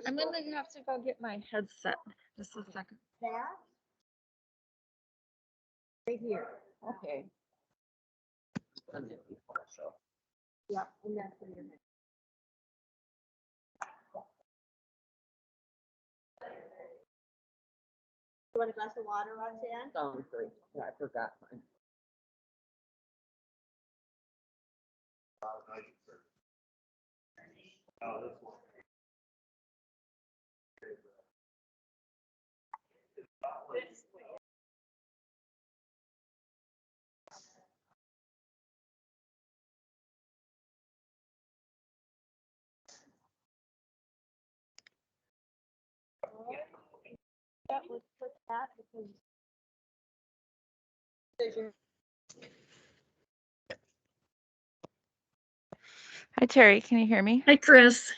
I'm gonna have to go get my headset. Just a second. Right here. Okay. Yep, and that's in your head. You want a glass of water, Roxanne? Sounds great. Yeah, I forgot mine. Yeah, let's put that because. Hi, Terry. Can you hear me? Hi, Chris.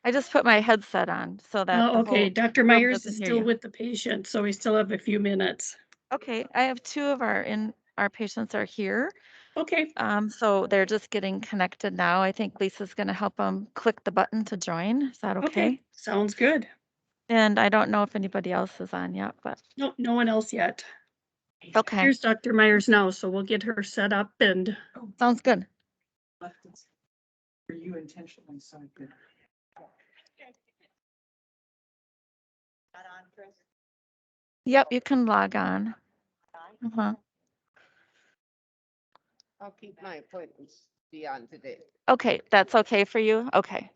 I just put my headset on so that the Okay, whole Dr. room Myers doesn't is hear still you. with the patient, so we still have a few minutes. Okay, I have two of our patients are here. Okay, So they're just getting connected now. I think Lisa's gonna help them click the button to join. Is that okay? okay, sounds good. And I don't know if anybody else is on yet, but Nope, no one else yet. okay, Here's Dr. Myers now, so we'll get her set up and sounds good. For you intentionally, so good. Not on, Chris. Yep, you can log on. Uh-huh. I'll keep my appointments beyond today. Okay, that's okay for you? Okay.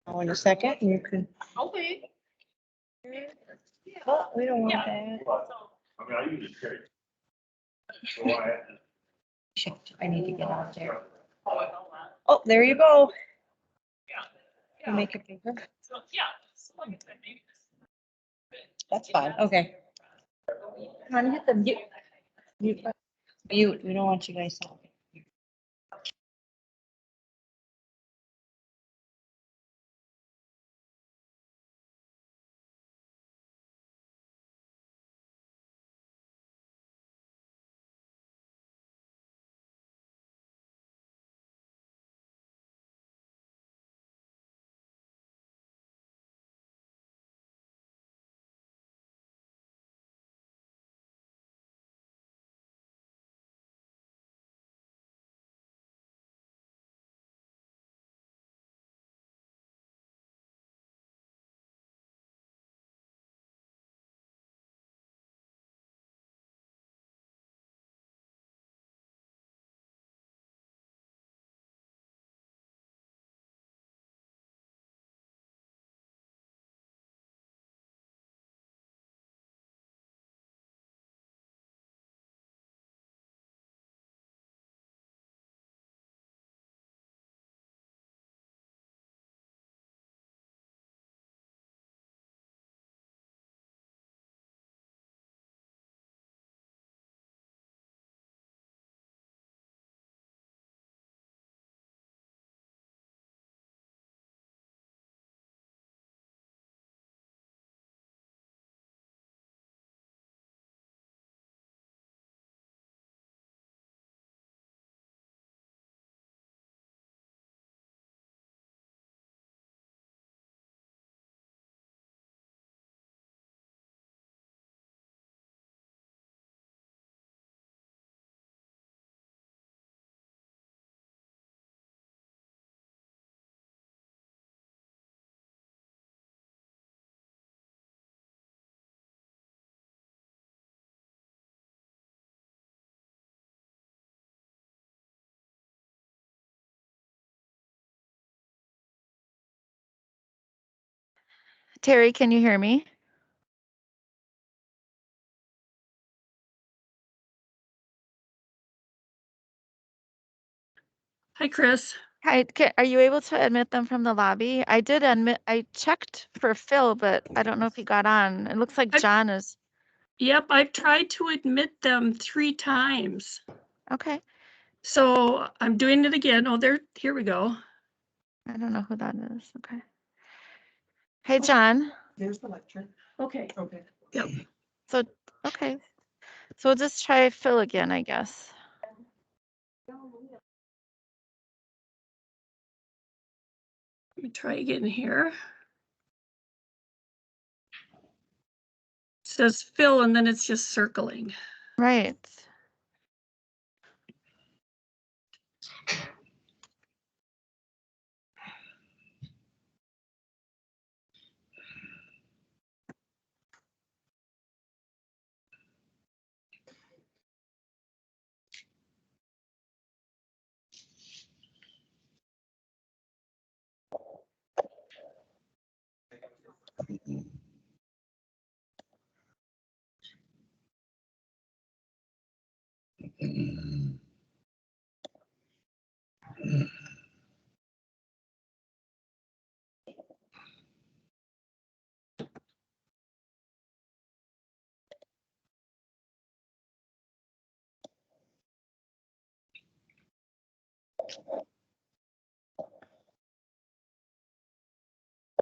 Oh, in a second, you can. Okay. Oh, we don't want that. I mean, I usually carry. So I. Shit, I need to get out there. Oh, there you go. You make it bigger. That's fine, okay. Come on, hit the mute. Mute, we don't want you guys talking. Terry, can you hear me? hi, Chris. Are you able to admit them from the lobby? I did admit, I checked for Phil, but I don't know if he got on. It looks like John is, Yep, I've tried to admit them 3 times. okay. So I'm doing it again. Oh, here we go. I don't know who that is. Okay. Hey, John. There's the lecture. Okay. Okay. Yep. So, okay. So we'll just try Phil again, I guess. Let me try again here. It says fill and then it's just circling. Right.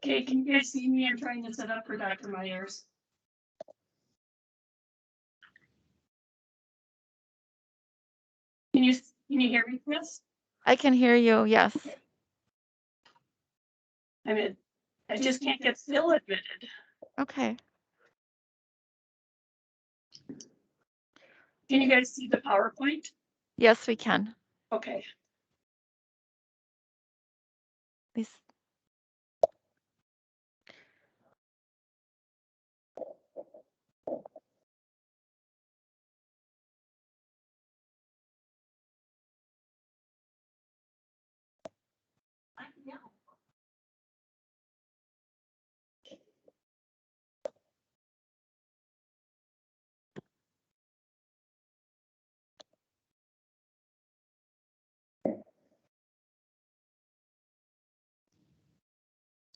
Okay, can you guys see me? I'm trying to set up for Dr. Myers. Can you hear me, Chris? I can hear you. Yes. I just can't get Phil admitted. Okay. Can you guys see the PowerPoint? Yes, we can. Okay. Please.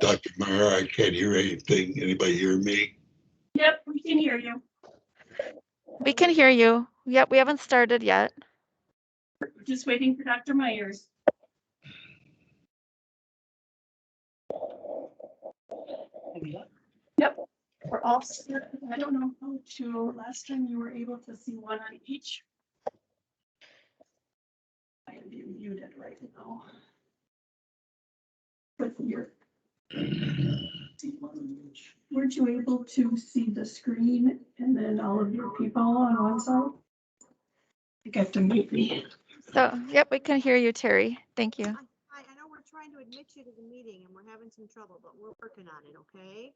Dr. Meyer, I can't hear anything. Anybody hear me? Yep, we can hear you. We can hear you. Yep, we haven't started yet. We're just waiting for Dr. Myers. Yep, we're all set. I don't know how to, last time you were able to see one on each. I am being muted right now. But weren't you able to see the screen and then all of your people on one side? You have to mute me. So, yep, we can hear you, Terry. Thank you. Hi, I know we're trying to admit you to the meeting and we're having some trouble, but we're working on it, okay?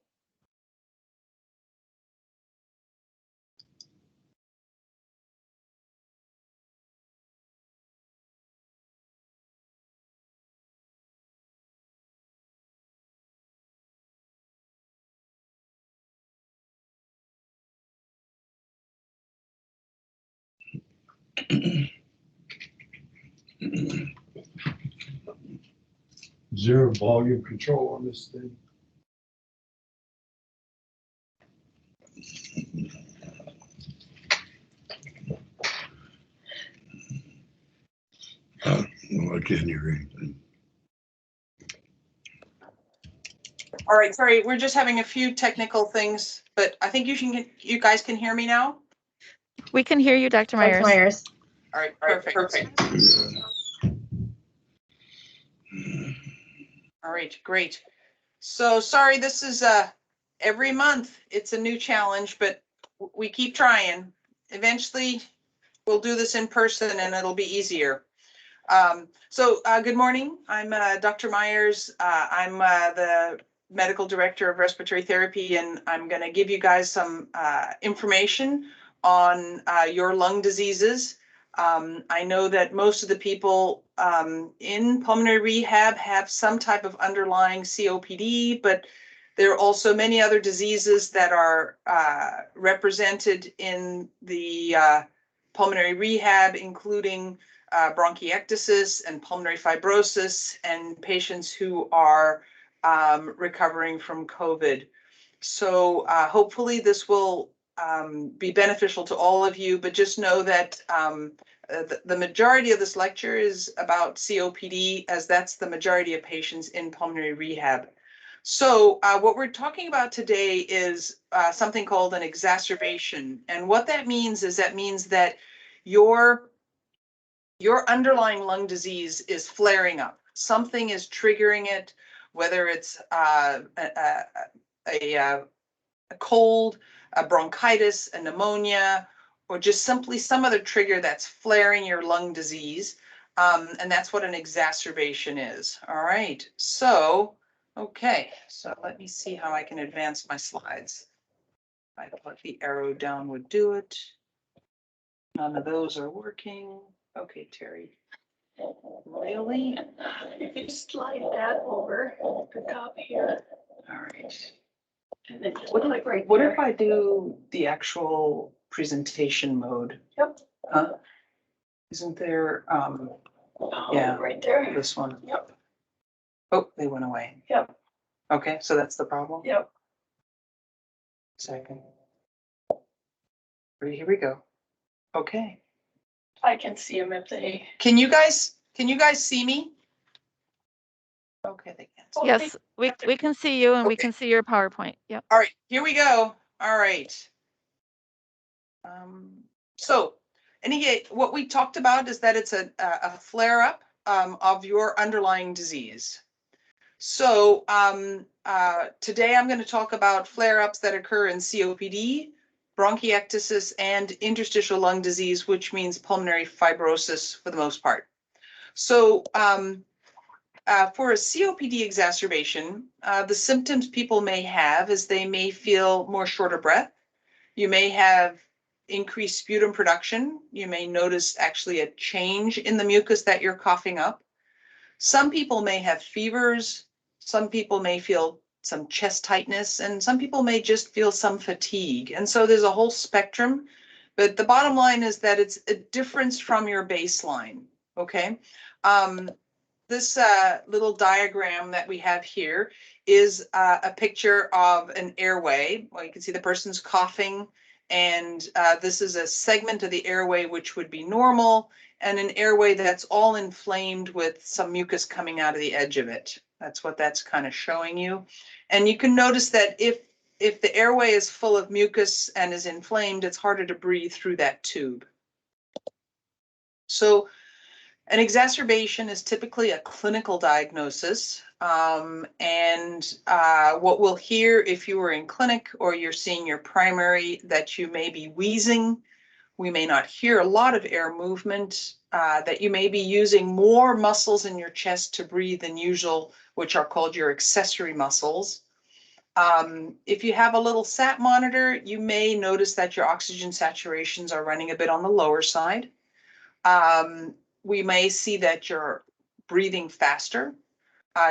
Is there a volume control on this thing? No, I can't hear anything. All right, sorry, we're just having a few technical things, but I think you guys can hear me now? We can hear you, Dr. Myers. All right, perfect. All right, great. So sorry, this is every month, it's a new challenge, but we keep trying. Eventually, we'll do this in person and it'll be easier. Good morning. I'm Dr. Myers. I'm the medical director of respiratory therapy, and I'm going to give you guys some information on your lung diseases. I know that most of the people in pulmonary rehab have some type of underlying COPD, but there are also many other diseases that are represented in the pulmonary rehab, including bronchiectasis and pulmonary fibrosis, and patients who are recovering from COVID. So hopefully this will be beneficial to all of you, but just know that the majority of this lecture is about COPD, as that's the majority of patients in pulmonary rehab. So what we're talking about today is something called an exacerbation. And what that means is that your underlying lung disease is flaring up. Something is triggering it, whether it's a cold, a bronchitis, a pneumonia, or just simply some other trigger that's flaring your lung disease. And that's what an exacerbation is. All right. So, okay. So let me see how I can advance my slides. I thought the arrow down would do it. None of those are working. Okay, Terry. Really? You can slide that over the top here. All right. And then just click right What there. if I do the actual presentation mode? Yep. Huh? Isn't there, Oh, yeah. right there. This one? Yep. Oh, they went away. Yep. Okay, so that's the problem? Yep. Second. Here we go. Okay. I can see them if they. Can you guys see me? Okay, they can't. Yes, we can see you and we Okay. can see your PowerPoint. Yep. All right, here we go. All right. So, what we talked about is that it's a flare up of your underlying disease. So today I'm going to talk about flare ups that occur in COPD, bronchiectasis, and interstitial lung disease, which means pulmonary fibrosis for the most part. So for a COPD exacerbation, the symptoms people may have is they may feel more short of breath. You may have increased sputum production. You may notice actually a change in the mucus that you're coughing up. Some people may have fevers. Some people may feel some chest tightness, and some people may just feel some fatigue. And so there's a whole spectrum. But the bottom line is that it's a difference from your baseline. Okay. This little diagram that we have here is a picture of an airway. Well, you can see the person's coughing, and this is a segment of the airway which would be normal, and an airway that's all inflamed with some mucus coming out of the edge of it. That's what that's kind of showing you. And you can notice that if the airway is full of mucus and is inflamed, it's harder to breathe through that tube. So an exacerbation is typically a clinical diagnosis. And what we'll hear if you were in clinic or you're seeing your primary, that you may be wheezing. We may not hear a lot of air movement, that you may be using more muscles in your chest to breathe than usual, which are called your accessory muscles. If you have a little SAT monitor, you may notice that your oxygen saturations are running a bit on the lower side. We may see that you're breathing faster.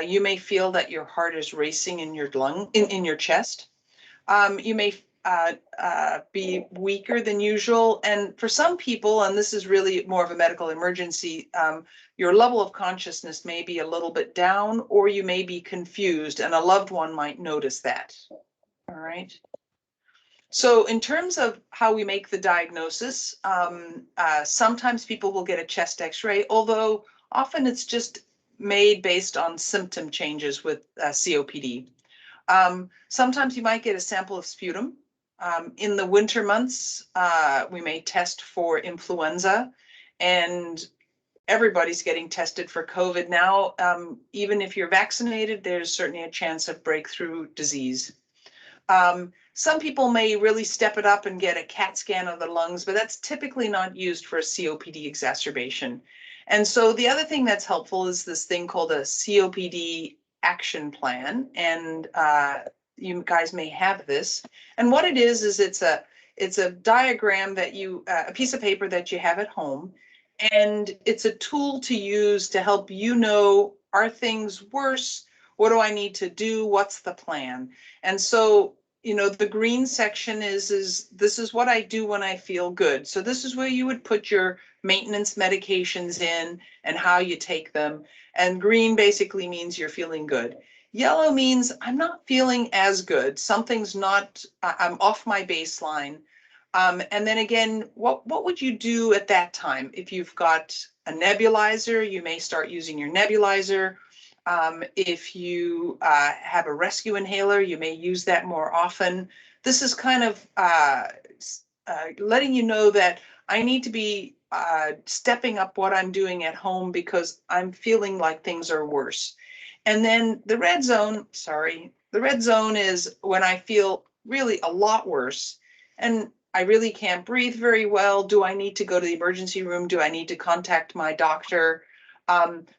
You may feel that your heart is racing in your in your chest. You may be weaker than usual. And for some people, and this is really more of a medical emergency, your level of consciousness may be a little bit down, or you may be confused, and a loved one might notice that. All right. So in terms of how we make the diagnosis, sometimes people will get a chest x-ray, although often it's just made based on symptom changes with COPD. Sometimes you might get a sample of sputum. In the winter months, we may test for influenza, and everybody's getting tested for COVID now. Even if you're vaccinated, there's certainly a chance of breakthrough disease. Some people may really step it up and get a CAT scan of the lungs, but that's typically not used for a COPD exacerbation. And so the other thing that's helpful is this thing called a COPD action plan. And you guys may have this. And what it is it's a diagram that a piece of paper that you have at home. And it's a tool to use to help you know, are things worse? What do I need to do? What's the plan? And so the green section is this is what I do when I feel good. So this is where you would put your maintenance medications in and how you take them. And green basically means you're feeling good. Yellow means I'm not feeling as good. Something's not, I'm off my baseline. And then again, what would you do at that time? If you've got a nebulizer, you may start using your nebulizer. If you have a rescue inhaler, you may use that more often. This is kind of letting you know that I need to be stepping up what I'm doing at home because I'm feeling like things are worse. And then the red zone, the red zone is when I feel really a lot worse and I really can't breathe very well. Do I need to go to the emergency room? Do I need to contact my doctor?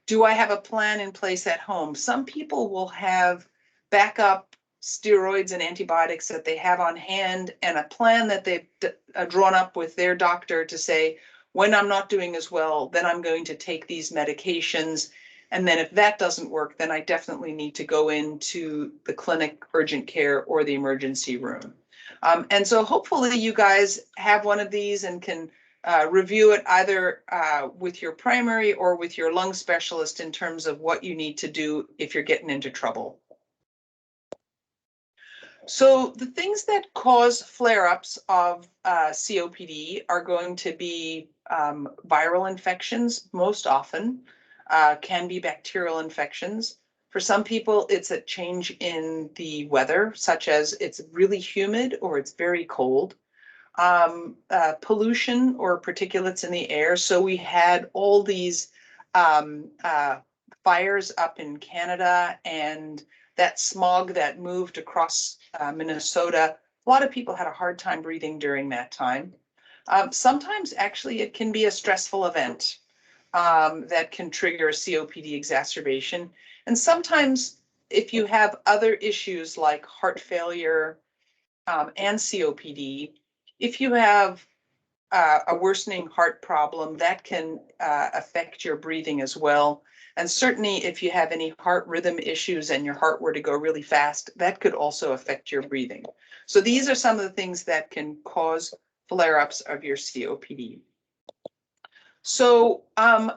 Do I have a plan in place at home? Some people will have backup steroids and antibiotics that they have on hand and a plan that they've drawn up with their doctor to say, when I'm not doing as well, then I'm going to take these medications. And then if that doesn't work, then I definitely need to go into the clinic, urgent care, or the emergency room. And so hopefully you guys have one of these and can review it either with your primary or with your lung specialist in terms of what you need to do if you're getting into trouble. So the things that cause flare-ups of COPD are going to be viral infections most often, can be bacterial infections. For some people, it's a change in the weather, such as it's really humid or it's very cold. Pollution or particulates in the air. So we had all these fires up in Canada and that smog that moved across Minnesota. A lot of people had a hard time breathing during that time. Sometimes actually it can be a stressful event that can trigger a COPD exacerbation. And sometimes if you have other issues like heart failure and COPD, if you have a worsening heart problem, that can affect your breathing as well. And certainly if you have any heart rhythm issues and your heart were to go really fast, that could also affect your breathing. So these are some of the things that can cause flare-ups of your COPD. So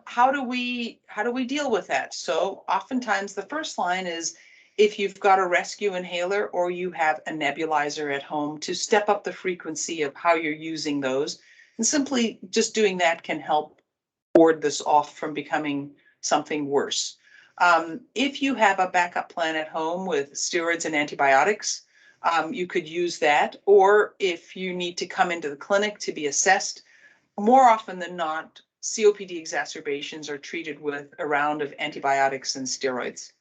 how do we deal with that? So oftentimes the first line is if you've got a rescue inhaler or you have a nebulizer at home, to step up the frequency of how you're using those. And simply just doing that can help ward this off from becoming something worse. If you have a backup plan at home with steroids and antibiotics, you could use that. Or if you need to come into the clinic to be assessed, more often than not, COPD exacerbations are treated with a round of antibiotics and steroids.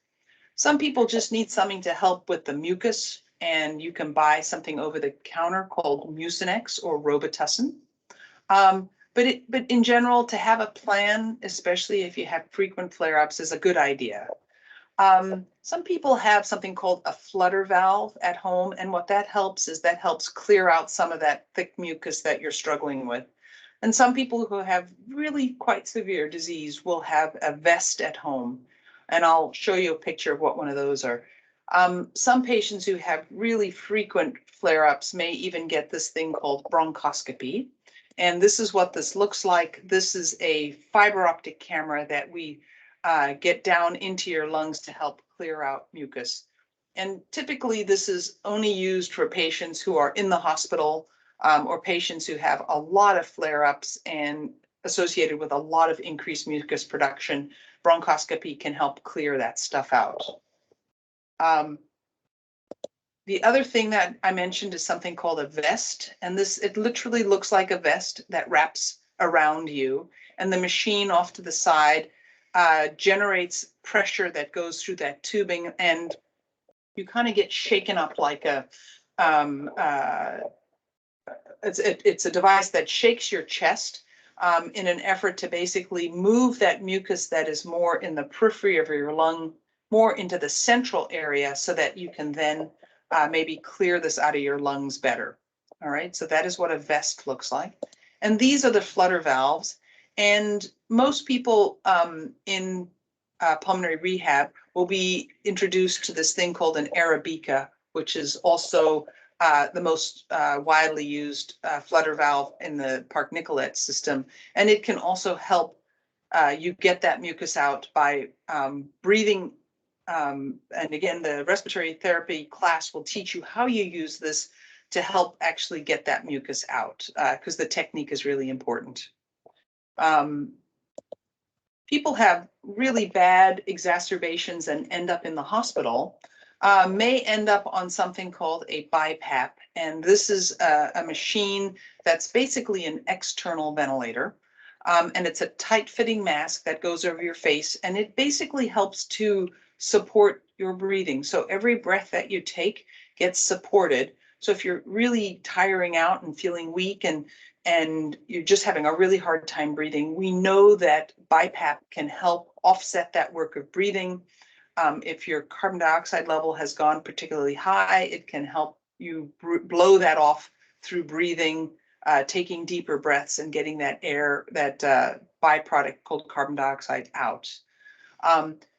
Some people just need something to help with the mucus, and you can buy something over the counter called Mucinex or Robitussin. But in general, to have a plan, especially if you have frequent flare-ups, is a good idea. Some people have something called a flutter valve at home, and what that helps is that helps clear out some of that thick mucus that you're struggling with. And some people who have really quite severe disease will have a vest at home. And I'll show you a picture of what one of those are. Some patients who have really frequent flare-ups may even get this thing called bronchoscopy. And this is what this looks like. This is a fiber optic camera that we get down into your lungs to help clear out mucus. And typically this is only used for patients who are in the hospital or patients who have a lot of flare-ups and associated with a lot of increased mucus production. Bronchoscopy can help clear that stuff out. The other thing that I mentioned is something called a vest, and it literally looks like a vest that wraps around you, and the machine off to the side generates pressure that goes through that tubing, and you kind of get shaken up like a it's a device that shakes your chest in an effort to basically move that mucus that is more in the periphery of your lung more into the central area so that you can then maybe clear this out of your lungs better. All right, so that is what a vest looks like. And these are the flutter valves. And most people in pulmonary rehab will be introduced to this thing called an Arabica, which is also the most widely used flutter valve in the Park-Nicolet system. And it can also help you get that mucus out by breathing. And again, the respiratory therapy class will teach you how you use this to help actually get that mucus out, because the technique is really important. People have really bad exacerbations and end up in the hospital, may end up on something called a BiPAP. And this is a machine that's basically an external ventilator. And it's a tight-fitting mask that goes over your face, and it basically helps to support your breathing. So every breath that you take gets supported. So if you're really tiring out and feeling weak and you're just having a really hard time breathing, we know that BiPAP can help offset that work of breathing. If your carbon dioxide level has gone particularly high, it can help you blow that off through breathing, taking deeper breaths and getting that air, that byproduct called carbon dioxide out.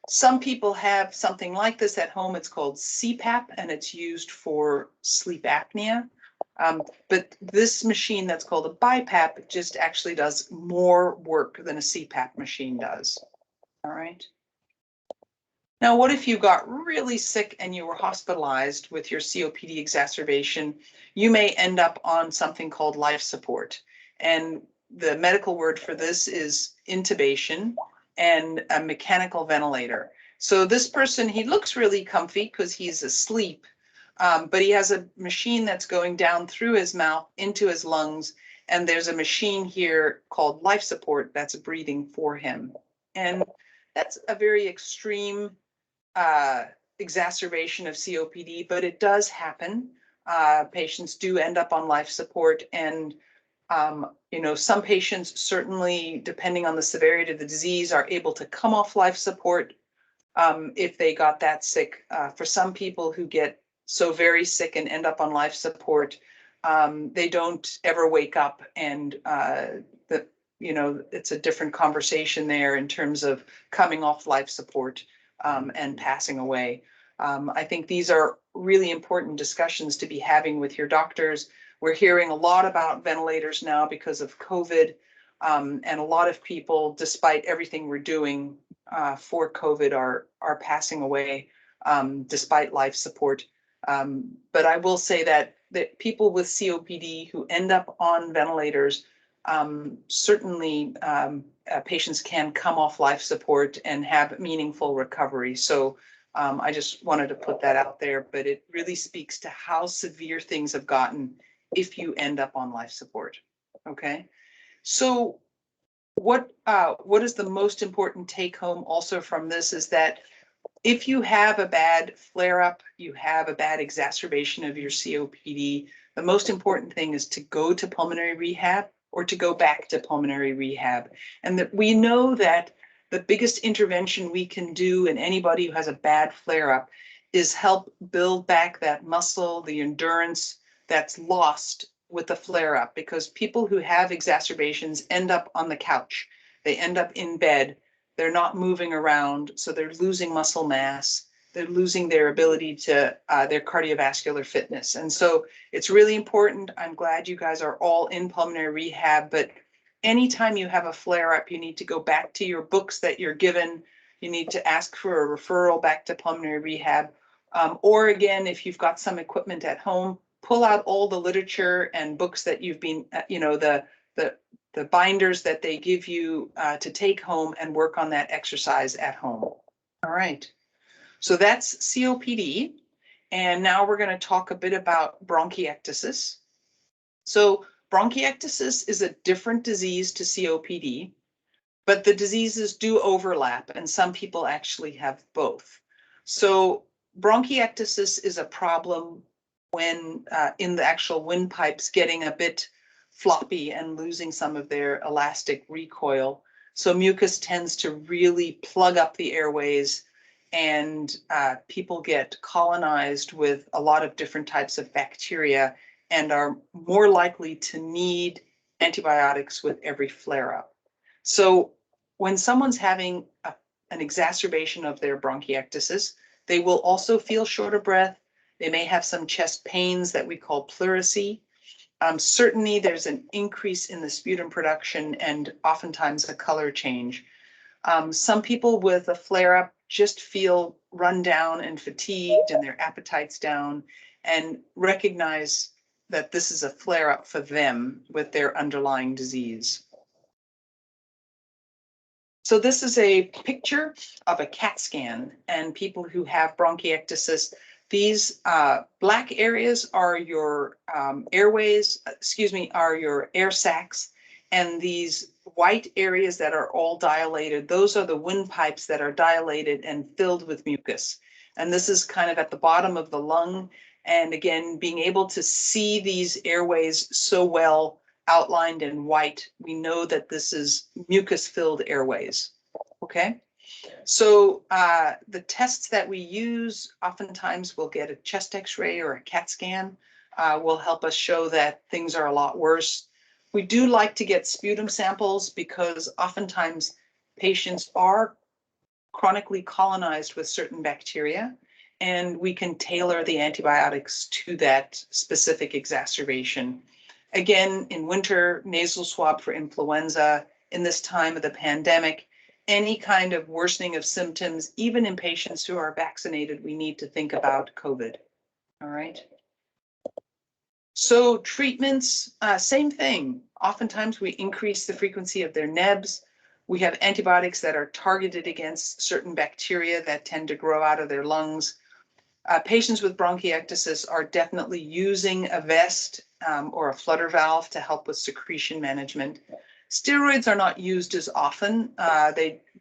Some people have something like this at home. It's called CPAP, and it's used for sleep apnea. But this machine that's called a BiPAP just actually does more work than a CPAP machine does. All right. Now, what if you got really sick and you were hospitalized with your COPD exacerbation? You may end up on something called life support. And the medical word for this is intubation and a mechanical ventilator. So this person, he looks really comfy because he's asleep, but he has a machine that's going down through his mouth into his lungs. And there's a machine here called life support that's breathing for him. And that's a very extreme exacerbation of COPD, but it does happen. Patients do end up on life support, and some patients, certainly depending on the severity of the disease, are able to come off life support if they got that sick. For some people who get so very sick and end up on life support, they don't ever wake up, and it's a different conversation there in terms of coming off life support and passing away. I think these are really important discussions to be having with your doctors. We're hearing a lot about ventilators now because of COVID, and a lot of people, despite everything we're doing for COVID, are passing away despite life support. But I will say that people with COPD who end up on ventilators, certainly patients can come off life support and have meaningful recovery. So I just wanted to put that out there, but it really speaks to how severe things have gotten if you end up on life support. Okay, so what is the most important take home also from this is that if you have a bad flare up, you have a bad exacerbation of your COPD, the most important thing is to go to pulmonary rehab or to go back to pulmonary rehab. And that we know that the biggest intervention we can do in anybody who has a bad flare up is help build back that muscle, the endurance that's lost with the flare up, because people who have exacerbations end up on the couch. They end up in bed. They're not moving around, so they're losing muscle mass. They're losing their ability to their cardiovascular fitness. And so it's really important. I'm glad you guys are all in pulmonary rehab, but anytime you have a flare up, you need to go back to your books that you're given. You need to ask for a referral back to pulmonary rehab. Or again, if you've got some equipment at home, pull out all the literature and books that you've been, the binders that they give you to take home and work on that exercise at home. All right. So that's COPD. And now we're going to talk a bit about bronchiectasis. So bronchiectasis is a different disease to COPD, but the diseases do overlap, and some people actually have both. So bronchiectasis is a problem when in the actual windpipes getting a bit floppy and losing some of their elastic recoil. So mucus tends to really plug up the airways, and people get colonized with a lot of different types of bacteria and are more likely to need antibiotics with every flare-up. So when someone's having an exacerbation of their bronchiectasis, they will also feel short of breath. They may have some chest pains that we call pleurisy. Certainly there's an increase in the sputum production and oftentimes a color change. Some people with a flare-up just feel run down and fatigued and their appetite's down, and recognize that this is a flare-up for them with their underlying disease. So this is a picture of a CAT scan and people who have bronchiectasis. These black areas are your airways, are your air sacs. And these white areas that are all dilated, those are the windpipes that are dilated and filled with mucus. And this is kind of at the bottom of the lung. And again, being able to see these airways so well outlined in white, we know that this is mucus-filled airways, okay? So the tests that we use, oftentimes we'll get a chest x-ray or a CAT scan, will help us show that things are a lot worse. We do like to get sputum samples because oftentimes patients are chronically colonized with certain bacteria, and we can tailor the antibiotics to that specific exacerbation. Again, in winter, nasal swab for influenza. In this time of the pandemic, any kind of worsening of symptoms, even in patients who are vaccinated, we need to think about COVID. All right. So treatments, same thing. Oftentimes we increase the frequency of their nebs. We have antibiotics that are targeted against certain bacteria that tend to grow out of their lungs. Patients with bronchiectasis are definitely using a vest or a flutter valve to help with secretion management. Steroids are not used as often,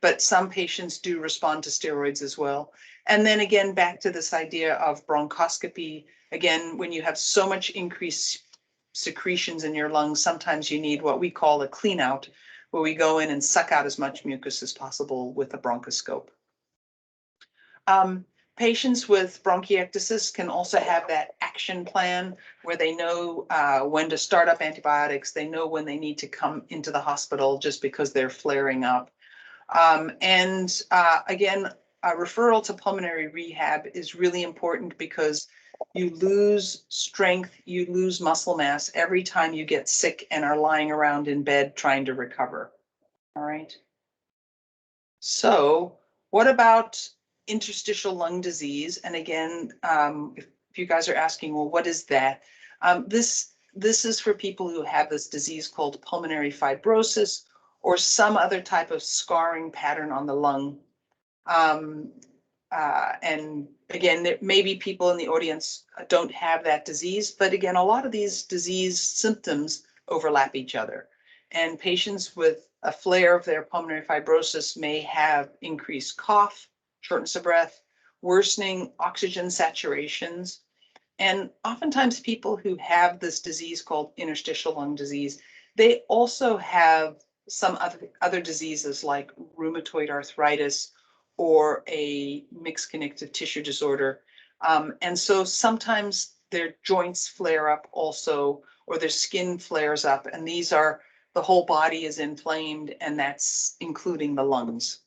but some patients do respond to steroids as well. And then again, back to this idea of bronchoscopy. Again, when you have so much increased secretions in your lungs, sometimes you need what we call a clean out, where we go in and suck out as much mucus as possible with a bronchoscope. Patients with bronchiectasis can also have that action plan where they know when to start up antibiotics. They know when they need to come into the hospital just because they're flaring up. Again, a referral to pulmonary rehab is really important because you lose strength, you lose muscle mass every time you get sick and are lying around in bed trying to recover. All right. So what about interstitial lung disease? And again, if you guys are asking, well, what is that? This is for people who have this disease called pulmonary fibrosis or some other type of scarring pattern on the lung. And again, there may be people in the audience don't have that disease, but again, a lot of these disease symptoms overlap each other. And patients with a flare of their pulmonary fibrosis may have increased cough, shortness of breath, worsening oxygen saturations. And oftentimes people who have this disease called interstitial lung disease, they also have some other diseases like rheumatoid arthritis or a mixed connective tissue disorder. And so sometimes their joints flare up also, or their skin flares up, and these are the whole body is inflamed, and that's including the lungs.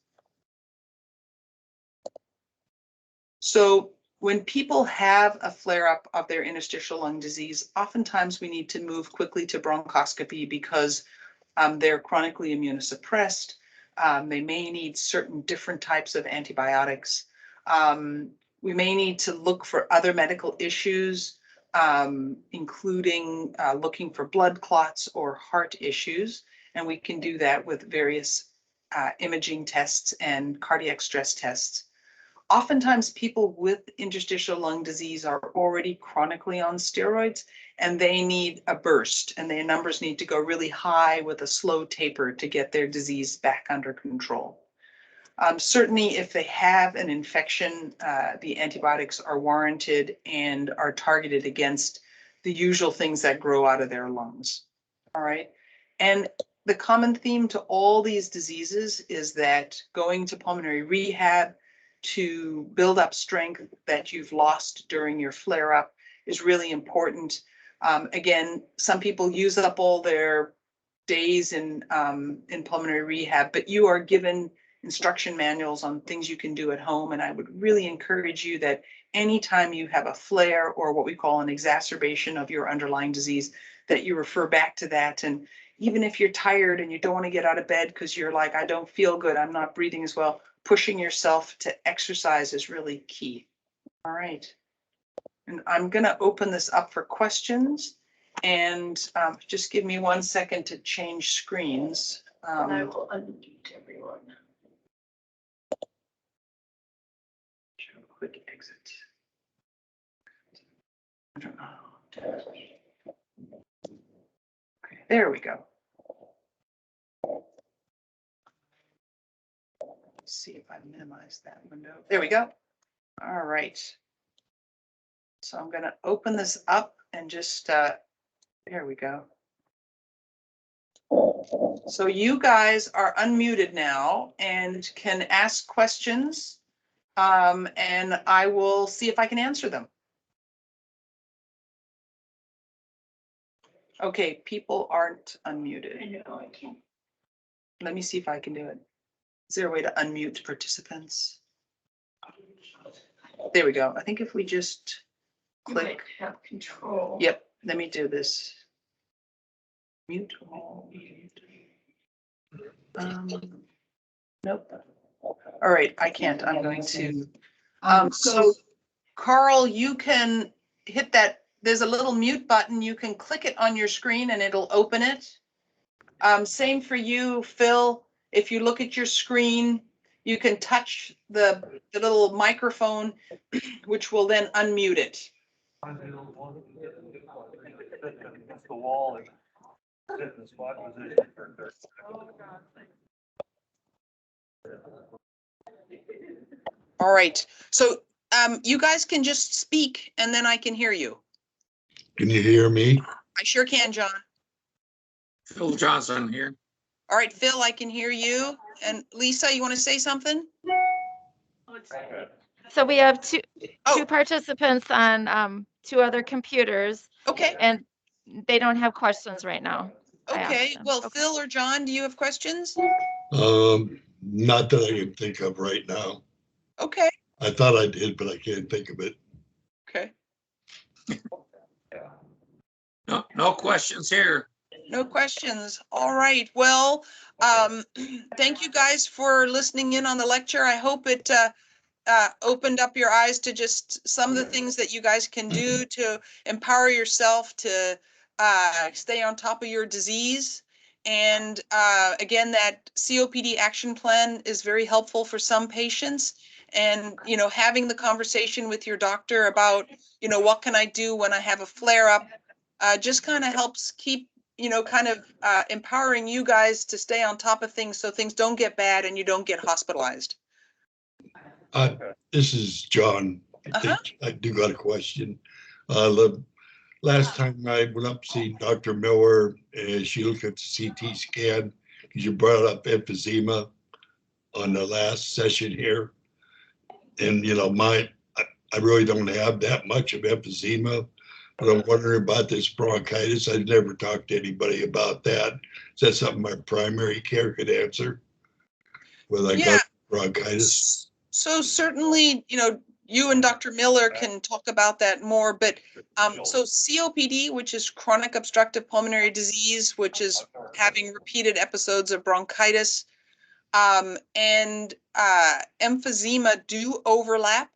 So when people have a flare-up of their interstitial lung disease, oftentimes we need to move quickly to bronchoscopy because they're chronically immunosuppressed. They may need certain different types of antibiotics. We may need to look for other medical issues, including looking for blood clots or heart issues. And we can do that with various imaging tests and cardiac stress tests. Oftentimes people with interstitial lung disease are already chronically on steroids and they need a burst, and their numbers need to go really high with a slow taper to get their disease back under control. Certainly if they have an infection, the antibiotics are warranted and are targeted against the usual things that grow out of their lungs. All right. And the common theme to all these diseases is that going to pulmonary rehab to build up strength that you've lost during your flare up is really important. Again, some people use up all their days in pulmonary rehab, but you are given instruction manuals on things you can do at home. And I would really encourage you that anytime you have a flare or what we call an exacerbation of your underlying disease, that you refer back to that. And even if you're tired and you don't want to get out of bed because you're like, I don't feel good, I'm not breathing as well, pushing yourself to exercise is really key. All right. And I'm going to open this up for questions. And just give me 1 second to change screens. And I will unmute everyone. Quick exit. I don't know. Okay, there we go. Let's see if I minimize that window. There we go. All right. So I'm going to open this up and just, there we go. So you guys are unmuted now and can ask questions, and I will see if I can answer them. Okay, people aren't unmuted. I know I can't. Let me see if I can do it. Is there a way to unmute participants? There we go. I think if we just You might click. have control. Yep, let me do this. Mute all. Nope. All right, I can't. I'm going to. So Carl, you can hit that. There's a little mute button. You can click it on your screen and it'll open it. Same for you, Phil. If you look at your screen, you can touch the little microphone, which will then unmute it. The wall and sit in the squat position for 30 All right. So you guys can just speak and then I can hear you. Can you hear me? I sure can, John. Phil Johnson here. All right, Phil, I can hear you. And Lisa, you want to say something? So we have two Oh. participants on 2 other computers, Okay. and they don't have questions right now. Okay. Well, Phil or John, do you have questions? Not that I can think of right now. Okay. I thought I did, but I can't think of it. Okay. No questions here. No questions. All right. Well, thank you guys for listening in on the lecture. I hope it opened up your eyes to just some of the things that you guys can do to empower yourself to stay on top of your disease. And again, that COPD action plan is very helpful for some patients. And, you know, having the conversation with your doctor about, you know, what can I do when I have a flare up, just kind of helps keep, you know, kind of empowering you guys to stay on top of things so things don't get bad and you don't get hospitalized. This is John. I think I do got a question. Last time I went up to see Dr. Miller, and she looked at the CT scan, because you brought up emphysema on the last session here. And, you know, I really don't have that much of emphysema, but I'm wondering about this bronchitis. I've never talked to anybody about that. Is that something my primary care could answer? Whether I got bronchitis? So certainly, you know, you and Dr. Miller can talk about that more, but so COPD, which is chronic obstructive pulmonary disease, which is having repeated episodes of bronchitis, and emphysema do overlap.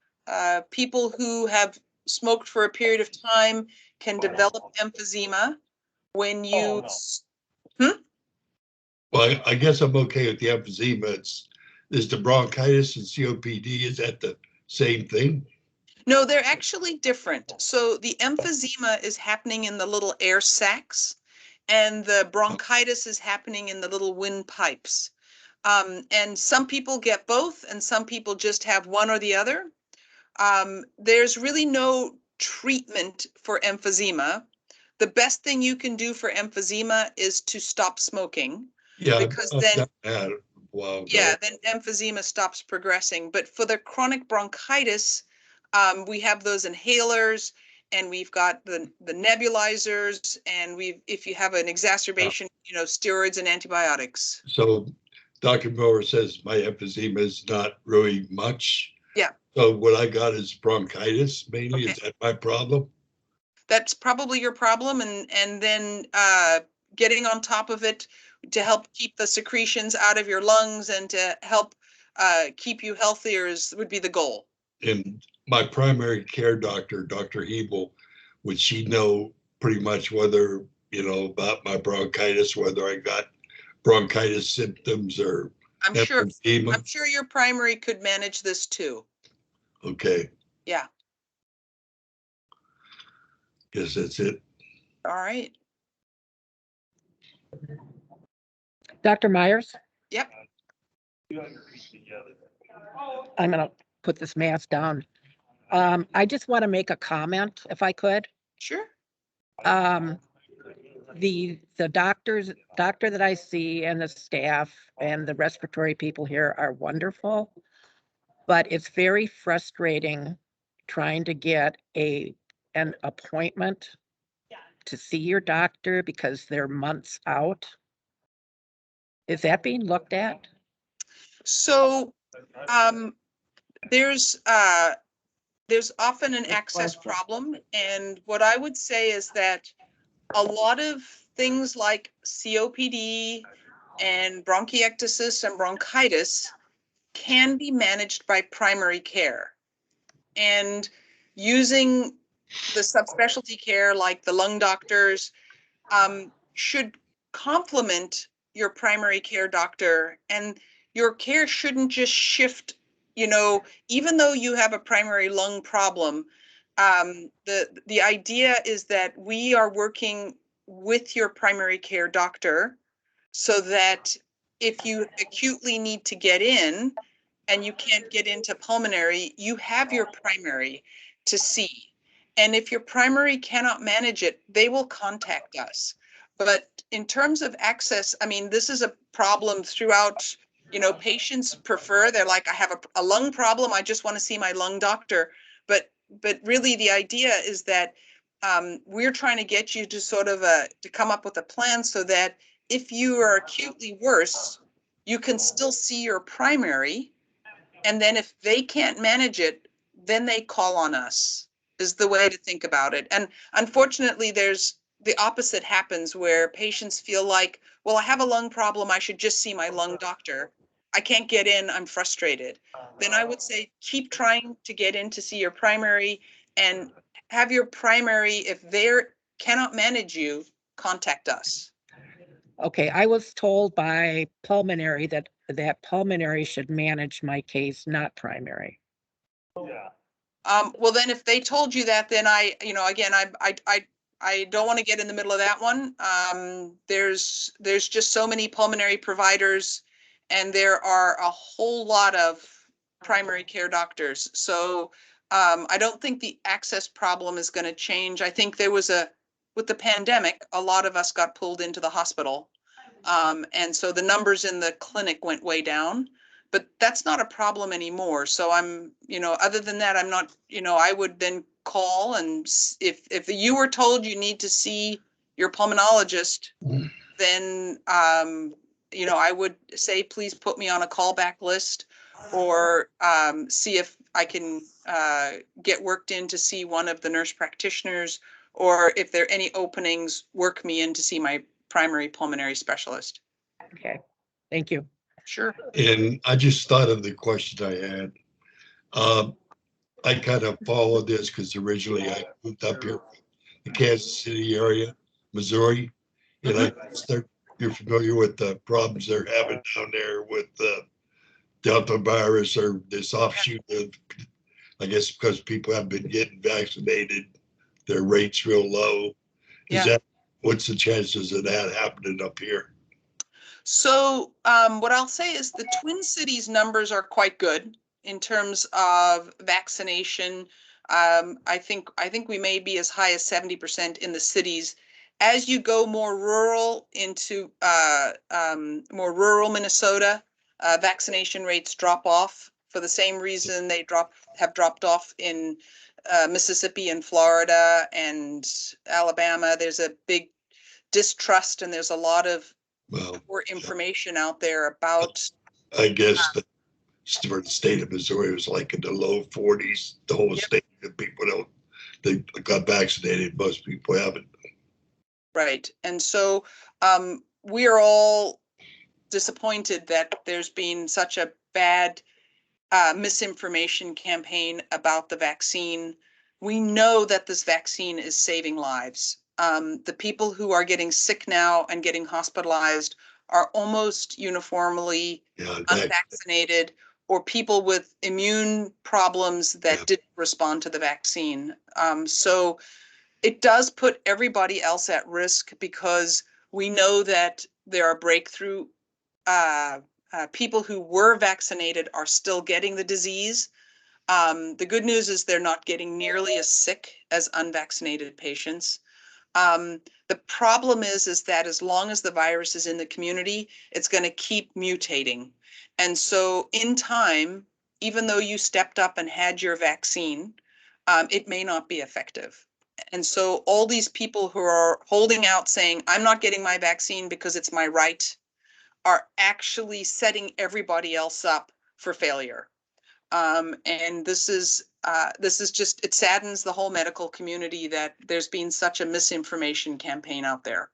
People who have smoked for a period of time can develop emphysema when you. Well, I guess I'm okay with the emphysema. Is the bronchitis and COPD, is that the same thing? No, they're actually different. So the emphysema is happening in the little air sacs, and the bronchitis is happening in the little windpipes. And some people get both, and some people just have one or the other. There's really no treatment for emphysema. The best thing you can do for emphysema is to stop smoking. Yeah, because then, wow, yeah, then emphysema stops progressing. But for the chronic bronchitis, we have those inhalers, and we've got the nebulizers, and if you have an exacerbation, you know, steroids and antibiotics. So Dr. Miller says my emphysema is not really much. Yeah. So what I got is bronchitis mainly. Okay. Is that my problem? That's probably your problem, and then getting on top of it to help keep the secretions out of your lungs and to help keep you healthier would be the goal. And my primary care doctor, Dr. Hebel, would she know pretty much whether, about my bronchitis, whether I got bronchitis symptoms or I'm sure emphysema? your primary could manage this too. Okay, Yeah. guess that's it. All right. Dr. Myers, Yep. You got your piece together. I'm gonna put this mask down. I just want to make a comment if I could. Sure. The doctor that I see and the staff and the respiratory people here are wonderful, but it's very frustrating trying to get an appointment to see your doctor because they're months out. Is that being looked at? So there's often an access problem, and what I would say is that a lot of things like COPD and bronchiectasis and bronchitis can be managed by primary care. And using the subspecialty care like the lung doctors should complement your primary care doctor, and your care shouldn't just shift, even though you have a primary lung problem. The idea is that we are working with your primary care doctor so that if you acutely need to get in and you can't get into pulmonary, you have your primary to see. And if your primary cannot manage it, they will contact us. But in terms of access, I mean, this is a problem throughout, patients prefer, they're like, I have a lung problem, I just want to see my lung doctor. But really the idea is that we're trying to get you to sort of to come up with a plan so that if you are acutely worse, you can still see your primary. And then if they can't manage it, then they call on us, is the way to think about it. And unfortunately, there's the opposite happens where patients feel like, well, I have a lung problem, I should just see my lung doctor. I can't get in, I'm frustrated. Then I would say, keep trying to get in to see your primary, and have your primary, if they cannot manage you, contact us. Okay, I was told by pulmonary that pulmonary should manage my case, not primary. Yeah. Well, then if they told you that, then again, I don't want to get in the middle of that one. There's just so many pulmonary providers, and there are a whole lot of primary care doctors. So I don't think the access problem is going to change. I think with the pandemic, a lot of us got pulled into the hospital. And so the numbers in the clinic went way down, but that's not a problem anymore. So I'm, other than that, I'm not, I would then call, and if you were told you need to see your pulmonologist, then, I would say, please put me on a callback list, or see if I can get worked in to see one of the nurse practitioners, or if there are any openings, work me in to see my primary pulmonary specialist. Okay, thank you. Sure. And I just thought of the question I had. I kind of followed this because originally I moved up here, the Kansas City area, Missouri, and I you're familiar with the problems they're having down there with the Delta virus, or this offshoot of, I guess, because people have been getting vaccinated, their rates real low. Yeah. What's the chances of that happening up here? So what I'll say is the Twin Cities numbers are quite good in terms of vaccination. I think we may be as high as 70% in the cities. As you go more rural into more rural Minnesota, vaccination rates drop off for the same reason they have dropped off in Mississippi and Florida and Alabama. There's a big distrust, and there's a lot of Well, more information out there about, I guess for the state of Missouri, it was like in the low 40s, the whole Yep. state of people don't, they got vaccinated. Most people haven't. right. And so we are all disappointed that there's been such a bad misinformation campaign about the vaccine. We know that this vaccine is saving lives. The people who are getting sick now and getting hospitalized are almost uniformly Yeah, unvaccinated or people with immune problems that Yeah. didn't respond to the vaccine. So it does put everybody else at risk because we know that there are breakthrough people who were vaccinated are still getting the disease. The good news is they're not getting nearly as sick as unvaccinated patients. The problem is that as long as the virus is in the community, it's going to keep mutating. And so in time, even though you stepped up and had your vaccine, it may not be effective. And so all these people who are holding out saying, I'm not getting my vaccine because it's my right, are actually setting everybody else up for failure. And this is just, it saddens the whole medical community that there's been such a misinformation campaign out there.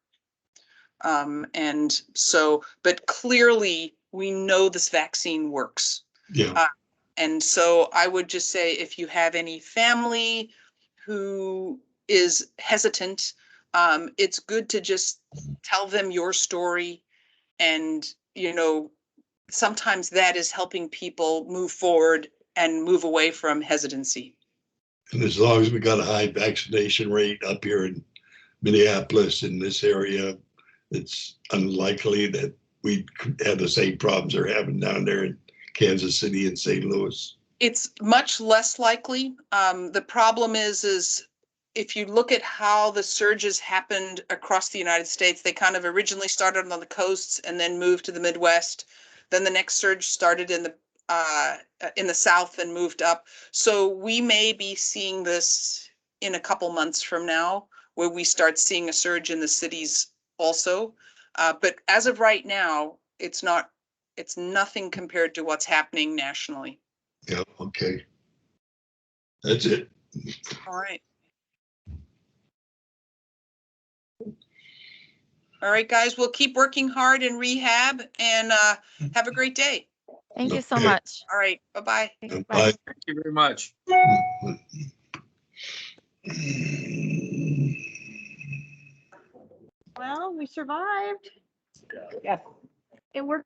And so, but clearly we know this vaccine works. Yeah. And so I would just say, if you have any family who is hesitant, it's good to just tell them your story. And, you know, sometimes that is helping people move forward and move away from hesitancy. And as long as we got a high vaccination rate up here in Minneapolis, in this area, it's unlikely that we have the same problems they're having down there in Kansas City and St. Louis. It's much less likely. The problem is if you look at how the surges happened across the United States, they kind of originally started on the coasts and then moved to the Midwest. Then the next surge started in the South and moved up. So we may be seeing this in a couple months from now, where we start seeing a surge in the cities also. But as of right now, it's nothing compared to what's happening nationally. Yeah, okay. That's it. All right. All right, guys, we'll keep working hard in rehab and have a great day. Thank you so Okay. much. All right, bye-bye. Okay, Bye. Thank you very much. Well, we survived. Yes. It worked.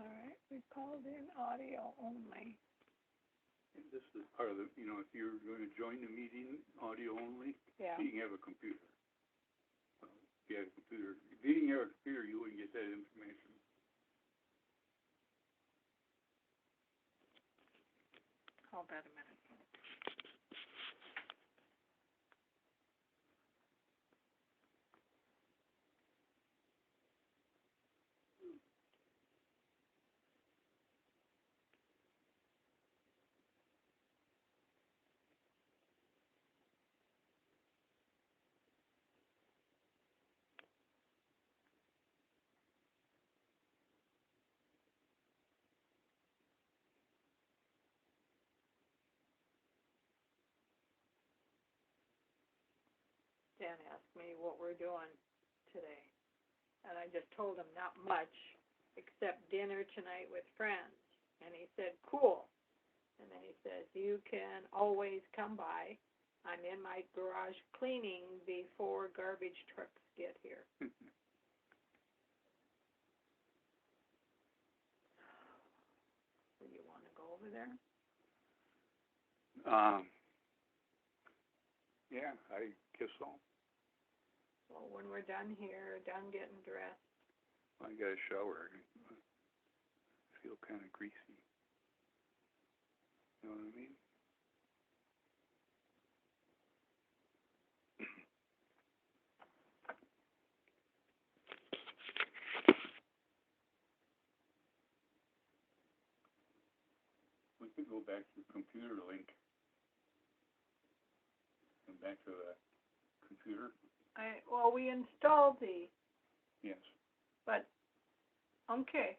All right, we called in audio only. This is part of the, if you're going to join the meeting, audio only, Yeah. you can have a computer. If you have a computer, if you didn't have a computer, you wouldn't get that information. Hold that a minute. asked me what we're doing today. And I just told him not much, except dinner tonight with friends. And he said, cool. And then he says, you can always come by. I'm in my garage cleaning before garbage trucks get here. Do you want to go over there? Yeah, I guess so. Well, when we're done here, done getting dressed, I got a shower. I feel kind of greasy. You know what I mean? We could go back to the computer link. And back to the computer. well, we installed the, Yes. but, okay.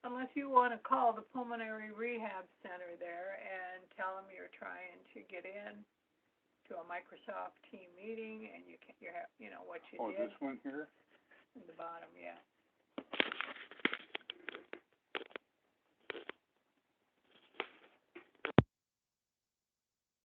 Unless you want to call the Pulmonary Rehab Center there and tell them you're trying to get in to a Microsoft team meeting and you can, you know, what you Oh, did this one here? in the bottom, yeah.